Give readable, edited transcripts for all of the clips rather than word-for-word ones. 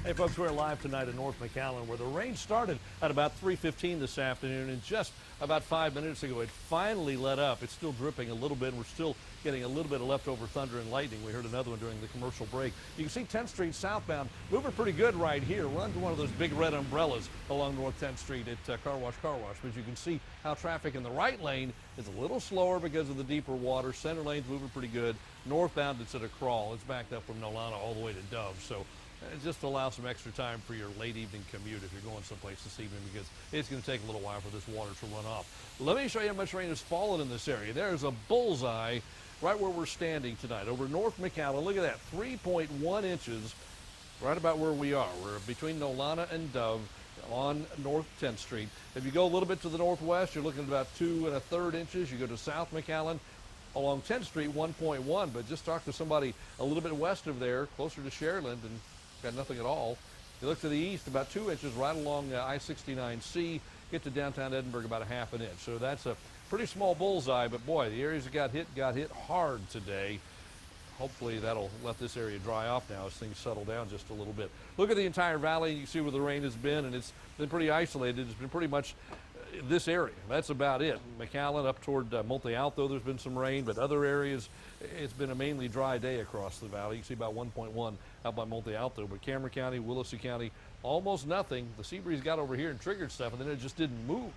Hey folks, we're live tonight in North McAllen where the rain started at about 3:15 this afternoon, and just about 5 minutes ago it finally let up. It's still dripping a little bit, and we're still getting a little bit of leftover thunder and lightning. We heard another one during the commercial break. You can see 10th Street southbound moving pretty good right here. We're under one of those big red umbrellas along North 10th Street at Car Wash. But you can see how traffic in the right lane is a little slower because of the deeper water. Center lane's moving pretty good. Northbound it's at a crawl. It's backed up from Nolana all the way to Dove. So just allow some extra time for your late evening commute if you're going someplace this evening, because it's going to take a little while for this water to run off. Let me show you how much rain has fallen in this area. There's a bullseye right where we're standing tonight over North McAllen. Look at that, 3.1 inches right about where we are. We're between Nolana and Dove on North 10th Street. If you go a little bit to the northwest, you're looking at about 2 1/3 inches. You go to South McAllen along 10th Street, 1.1, but just talk to somebody a little bit west of there, closer to Sharyland, and got nothing at all. You look to the east, about 2 inches right along I-69C. Get to downtown Edinburgh, about a half an inch. So that's a pretty small bullseye, but boy, the areas that got hit hard today. Hopefully that'll let this area dry off now as things settle down just a little bit. Look at the entire valley. You can see where the rain has been, and it's been pretty isolated. It's been pretty much this area. That's about it. McAllen up toward Monte Alto, there's been some rain, but other areas, it's been a mainly dry day across the valley. You can see about 1.1 out by Monte Alto, but Cameron County, Willacy County, almost nothing. The sea breeze got over here and triggered stuff, and then it just didn't move.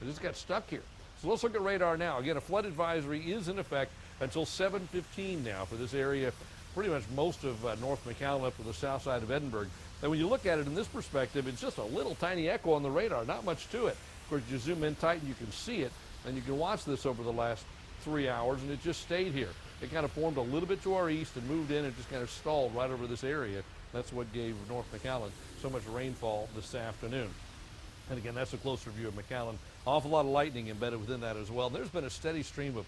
It just got stuck here. So let's look at radar now. Again, a flood advisory is in effect until 7:15 now for this area, pretty much most of North McAllen up to the south side of Edinburgh. And when you look at it in this perspective, it's just a little tiny echo on the radar, not much to it. Of course, you zoom in tight and you can see it, and you can watch this over the last 3 hours, and it just stayed here. It kind of formed a little bit to our east and moved in and just kind of stalled right over this area. That's what gave North McAllen so much rainfall this afternoon. And again, that's a closer view of McAllen. Awful lot of lightning embedded within that as well. And there's been a steady stream of,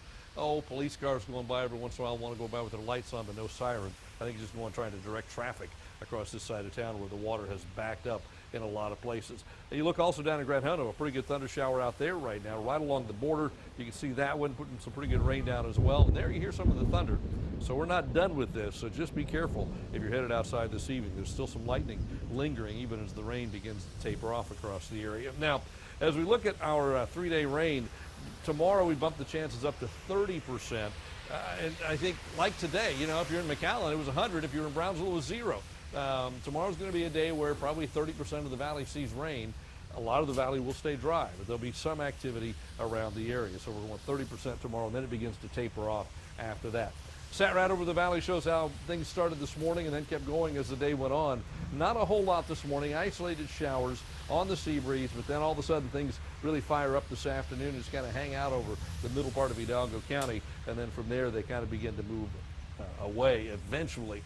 police cars going by every once in a while, want to go by with their lights on but no siren. I think it's just one trying to direct traffic across this side of town where the water has backed up in a lot of places. And you look also down in Grand Junto, a pretty good thunder shower out there right now, right along the border. You can see that one putting some pretty good rain down as well. And there you hear some of the thunder. So we're not done with this, so just be careful if you're headed outside this evening. There's still some lightning lingering even as the rain begins to taper off across the area. Now, as we look at our 3-day rain, tomorrow we bump the chances up to 30%. And I think, like today, if you're in McAllen, it was 100. If you're in Brownsville, it was 0. Tomorrow's going to be a day where probably 30% of the valley sees rain. A lot of the valley will stay dry, but there'll be some activity around the area. So we're going 30% tomorrow, and then it begins to taper off after that. Sat right over the valley, shows how things started this morning and then kept going as the day went on. Not a whole lot this morning, isolated showers on the sea breeze, but then all of a sudden things really fire up this afternoon and just kind of hang out over the middle part of Hidalgo County, and then from there they kind of begin to move away eventually.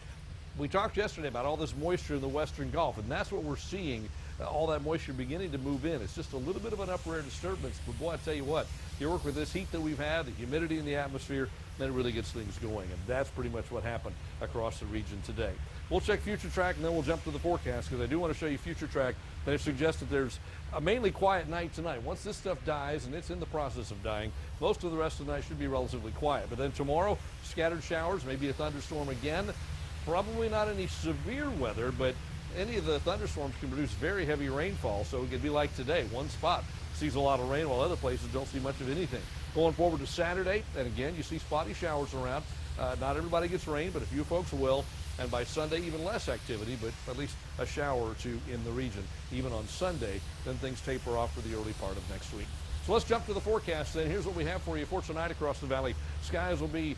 We talked yesterday about all this moisture in the western Gulf, and that's what we're seeing, all that moisture beginning to move in. It's just a little bit of an upper air disturbance, but boy, I tell you what, you work with this heat that we've had, the humidity in the atmosphere, then it really gets things going, and that's pretty much what happened across the region today. We'll check Future Track, and then we'll jump to the forecast, because I do want to show you Future Track. They suggest that there's a mainly quiet night tonight. Once this stuff dies, and it's in the process of dying, most of the rest of the night should be relatively quiet. But then tomorrow, scattered showers, maybe a thunderstorm again. Probably not any severe weather, but any of the thunderstorms can produce very heavy rainfall, so it could be like today. One spot sees a lot of rain while other places don't see much of anything. Going forward to Saturday, and again, you see spotty showers around. Not everybody gets rain, but a few folks will. And by Sunday, even less activity, but at least a shower or two in the region. Even on Sunday, then things taper off for the early part of next week. So let's jump to the forecast then. Here's what we have for you for tonight across the valley. Skies will be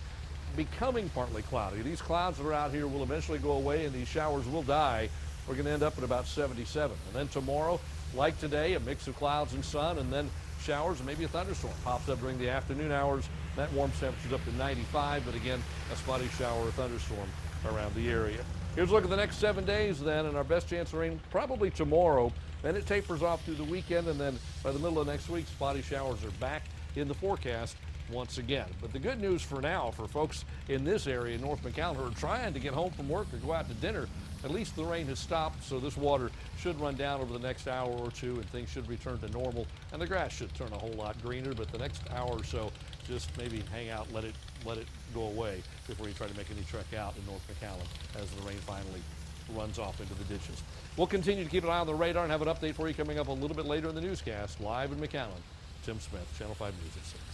becoming partly cloudy. These clouds that are out here will eventually go away, and these showers will die. We're going to end up at about 77. And then tomorrow, like today, a mix of clouds and sun, and then showers and maybe a thunderstorm pops up during the afternoon hours. That warms temperatures up to 95, but again, a spotty shower or thunderstorm around the area. Here's a look at the next 7 days then, and our best chance of rain probably tomorrow. Then it tapers off through the weekend, and then by the middle of next week, spotty showers are back in the forecast once again. But the good news for now for folks in this area, North McAllen, who are trying to get home from work or go out to dinner, at least the rain has stopped, so this water should run down over the next hour or two, and things should return to normal, and the grass should turn a whole lot greener. But the next hour or so, just maybe hang out, let it go away before you try to make any trek out in North McAllen as the rain finally runs off into the ditches. We'll continue to keep an eye on the radar and have an update for you coming up a little bit later in the newscast. Live in McAllen, Tim Smith, Channel 5 News at 6.